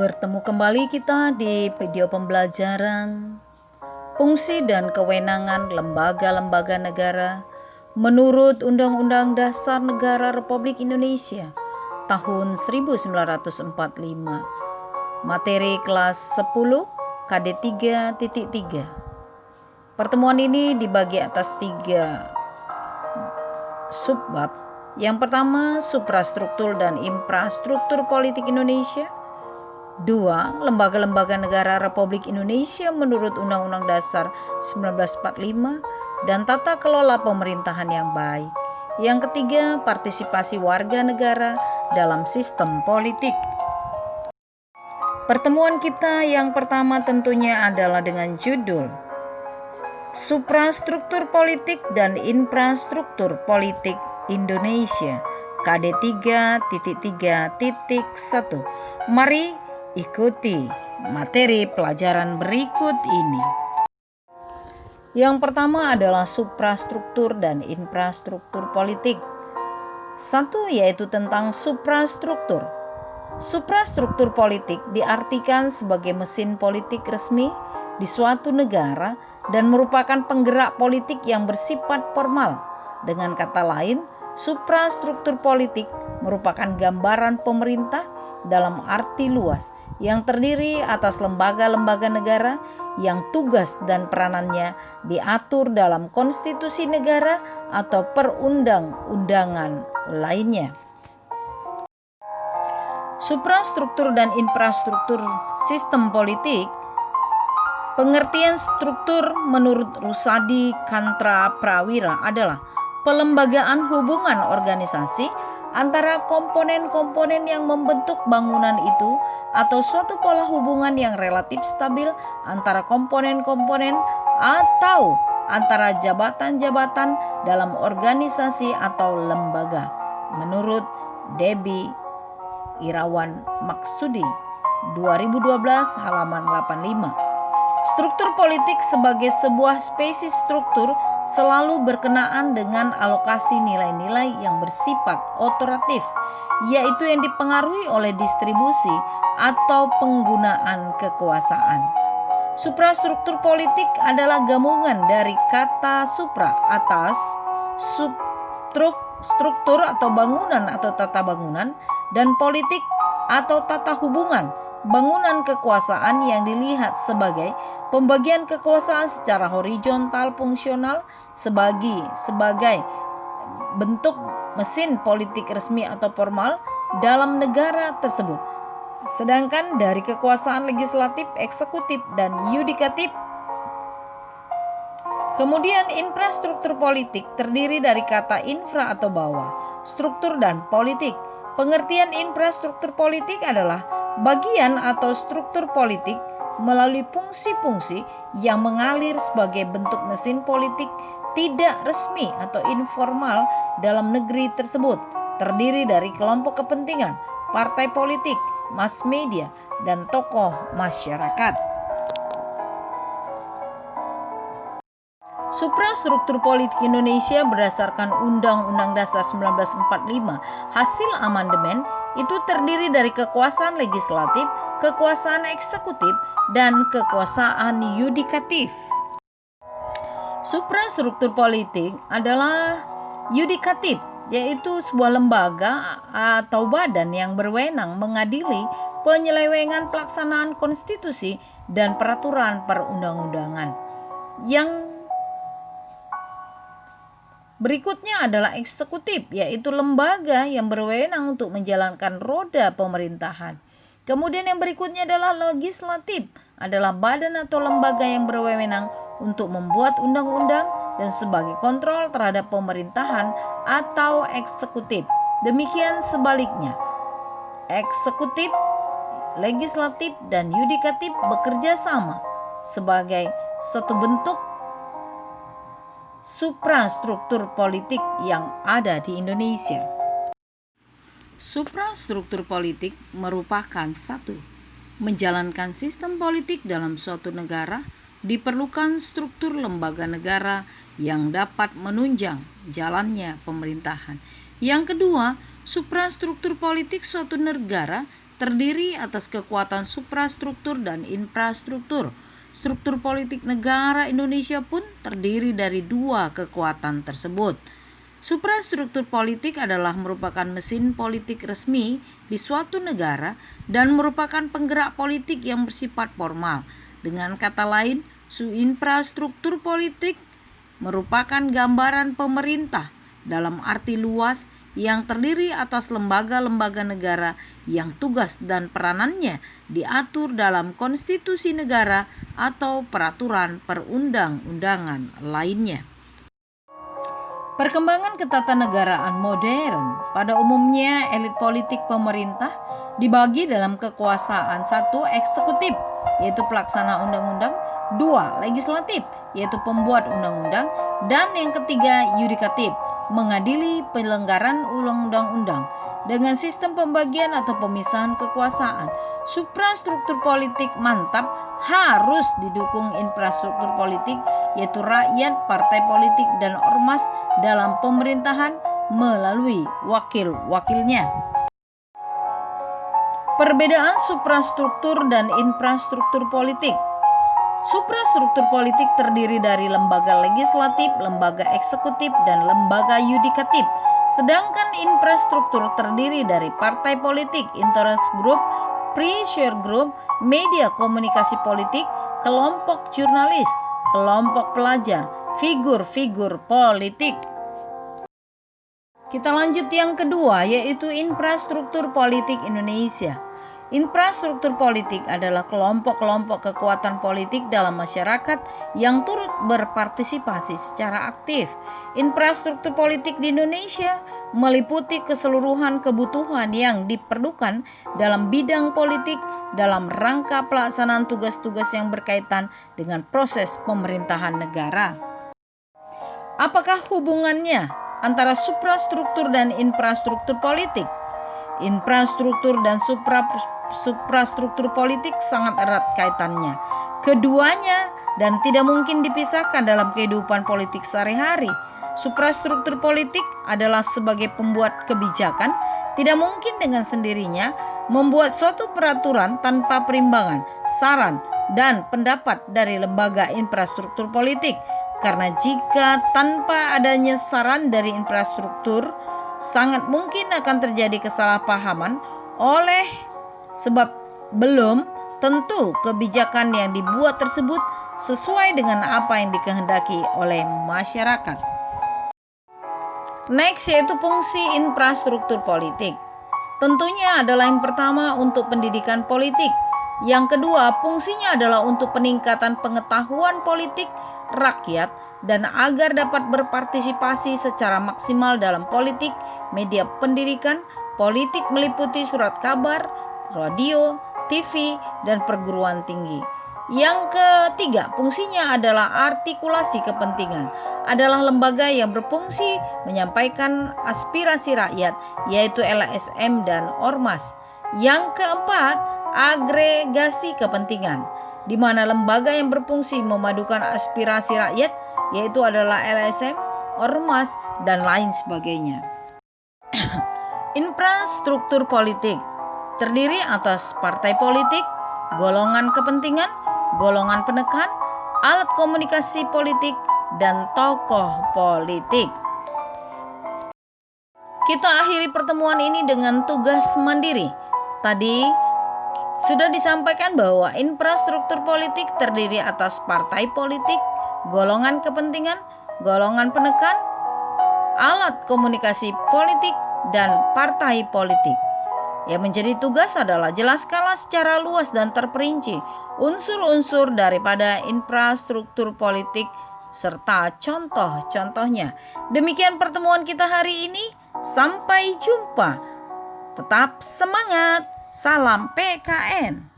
Bertemu kembali kita di video pembelajaran fungsi dan kewenangan lembaga-lembaga negara menurut Undang-Undang Dasar Negara Republik Indonesia tahun 1945. Materi kelas 10 KD 3.3. Pertemuan ini dibagi atas 3 subbab. Yang pertama, suprastruktur dan infrastruktur politik Indonesia. 2. Lembaga-lembaga negara Republik Indonesia menurut Undang-Undang Dasar 1945 dan tata kelola pemerintahan yang baik. Yang ketiga, partisipasi warga negara dalam sistem politik. Pertemuan kita yang pertama tentunya adalah dengan judul Suprastruktur Politik dan Infrastruktur Politik Indonesia KD 3.3.1. Mari ikuti materi pelajaran berikut ini. Yang pertama adalah suprastruktur dan infrastruktur politik. 1. Yaitu tentang suprastruktur. Suprastruktur politik diartikan sebagai mesin politik resmi di suatu negara dan merupakan penggerak politik yang bersifat formal. Dengan kata lain, suprastruktur politik merupakan gambaran pemerintah dalam arti luas yang terdiri atas lembaga-lembaga negara yang tugas dan peranannya diatur dalam konstitusi negara atau perundang-undangan lainnya. Suprastruktur dan infrastruktur sistem politik. Pengertian struktur menurut Rusadi Kantra Prawira adalah pelembagaan hubungan organisasi antara komponen-komponen yang membentuk bangunan itu atau suatu pola hubungan yang relatif stabil antara komponen-komponen atau antara jabatan-jabatan dalam organisasi atau lembaga. Menurut Debbie Irawan Maksudi 2012 halaman 85. Struktur politik sebagai sebuah spesies struktur selalu berkenaan dengan alokasi nilai-nilai yang bersifat otoratif, yaitu yang dipengaruhi oleh distribusi atau penggunaan kekuasaan. Suprastruktur politik adalah gabungan dari kata supra atas, struktur atau bangunan atau tata bangunan, dan politik atau tata hubungan bangunan kekuasaan yang dilihat sebagai pembagian kekuasaan secara horizontal fungsional sebagai bentuk mesin politik resmi atau formal dalam negara tersebut. Sedangkan dari kekuasaan legislatif, eksekutif, dan yudikatif. Kemudian infrastruktur politik terdiri dari kata infra atau bawah, struktur dan politik. Pengertian infrastruktur politik adalah bagian atau struktur politik melalui fungsi-fungsi yang mengalir sebagai bentuk mesin politik tidak resmi atau informal dalam negeri tersebut, terdiri dari kelompok kepentingan, partai politik, mass media, dan tokoh masyarakat. Suprastruktur politik Indonesia berdasarkan Undang-Undang Dasar 1945 hasil amandemen itu terdiri dari kekuasaan legislatif, kekuasaan eksekutif, dan kekuasaan yudikatif. Suprastruktur politik adalah yudikatif, yaitu sebuah lembaga atau badan yang berwenang mengadili penyelewengan pelaksanaan konstitusi dan peraturan perundang-undangan. Yang berikutnya adalah eksekutif, yaitu lembaga yang berwenang untuk menjalankan roda pemerintahan. Kemudian yang berikutnya adalah legislatif, adalah badan atau lembaga yang berwenang untuk membuat undang-undang dan sebagai kontrol terhadap pemerintahan atau eksekutif. Demikian sebaliknya, eksekutif, legislatif, dan yudikatif bekerja sama sebagai suatu bentuk suprastruktur politik yang ada di Indonesia. Suprastruktur politik merupakan satu, menjalankan sistem politik dalam suatu negara diperlukan struktur lembaga negara yang dapat menunjang jalannya pemerintahan. Yang kedua, suprastruktur politik suatu negara terdiri atas kekuatan suprastruktur dan infrastruktur. Struktur politik negara Indonesia pun terdiri dari dua kekuatan tersebut. Suprastruktur politik adalah merupakan mesin politik resmi di suatu negara dan merupakan penggerak politik yang bersifat formal. Dengan kata lain, infrastruktur politik merupakan gambaran pemerintah dalam arti luas yang terdiri atas lembaga-lembaga negara yang tugas dan peranannya diatur dalam konstitusi negara atau peraturan perundang-undangan lainnya. Perkembangan ketatanegaraan modern pada umumnya elit politik pemerintah dibagi dalam kekuasaan: 1. Eksekutif, yaitu pelaksana undang-undang; 2. Legislatif, yaitu pembuat undang-undang; dan yang ketiga yudikatif, mengadili pelanggaran undang-undang. Dengan sistem pembagian atau pemisahan kekuasaan, suprastruktur politik mantap harus didukung infrastruktur politik, yaitu rakyat, partai politik, dan ormas dalam pemerintahan melalui wakil-wakilnya. Perbedaan suprastruktur dan infrastruktur politik. Suprastruktur politik terdiri dari lembaga legislatif, lembaga eksekutif, dan lembaga yudikatif. Sedangkan infrastruktur terdiri dari partai politik, interest group, pressure group, media komunikasi politik, kelompok jurnalis, kelompok pelajar, figur-figur politik. Kita lanjut yang kedua, yaitu infrastruktur politik Indonesia. Infrastruktur politik adalah kelompok-kelompok kekuatan politik dalam masyarakat yang turut berpartisipasi secara aktif. Infrastruktur politik di Indonesia meliputi keseluruhan kebutuhan yang diperlukan dalam bidang politik dalam rangka pelaksanaan tugas-tugas yang berkaitan dengan proses pemerintahan negara. Apakah hubungannya antara suprastruktur dan infrastruktur politik? Infrastruktur dan suprastruktur politik sangat erat kaitannya. Keduanya dan tidak mungkin dipisahkan dalam kehidupan politik sehari-hari. Suprastruktur politik adalah sebagai pembuat kebijakan, tidak mungkin dengan sendirinya membuat suatu peraturan tanpa perimbangan, saran, dan pendapat dari lembaga infrastruktur politik. Karena jika tanpa adanya saran dari infrastruktur, sangat mungkin akan terjadi kesalahpahaman oleh sebab belum tentu kebijakan yang dibuat tersebut sesuai dengan apa yang dikehendaki oleh masyarakat. Next, yaitu fungsi infrastruktur politik. Tentunya adalah yang pertama untuk pendidikan politik. Yang kedua, fungsinya adalah untuk peningkatan pengetahuan politik rakyat dan agar dapat berpartisipasi secara maksimal dalam politik. Media pendidikan politik meliputi surat kabar, radio, TV, dan perguruan tinggi. Yang ketiga, fungsinya adalah artikulasi kepentingan. Adalah lembaga yang berfungsi menyampaikan aspirasi rakyat, yaitu LSM dan ormas. Yang keempat, agregasi kepentingan, di mana lembaga yang berfungsi memadukan aspirasi rakyat, yaitu adalah LSM, ormas, dan lain sebagainya. Infrastruktur politik terdiri atas partai politik, golongan kepentingan, golongan penekan, alat komunikasi politik, dan tokoh politik. Kita akhiri pertemuan ini dengan tugas mandiri. Tadi sudah disampaikan bahwa infrastruktur politik terdiri atas partai politik, golongan kepentingan, golongan penekan, alat komunikasi politik, dan partai politik. Yang menjadi tugas adalah jelaskanlah secara luas dan terperinci unsur-unsur daripada infrastruktur politik serta contoh-contohnya. Demikian pertemuan kita hari ini. Sampai jumpa. Tetap semangat. Salam PKN.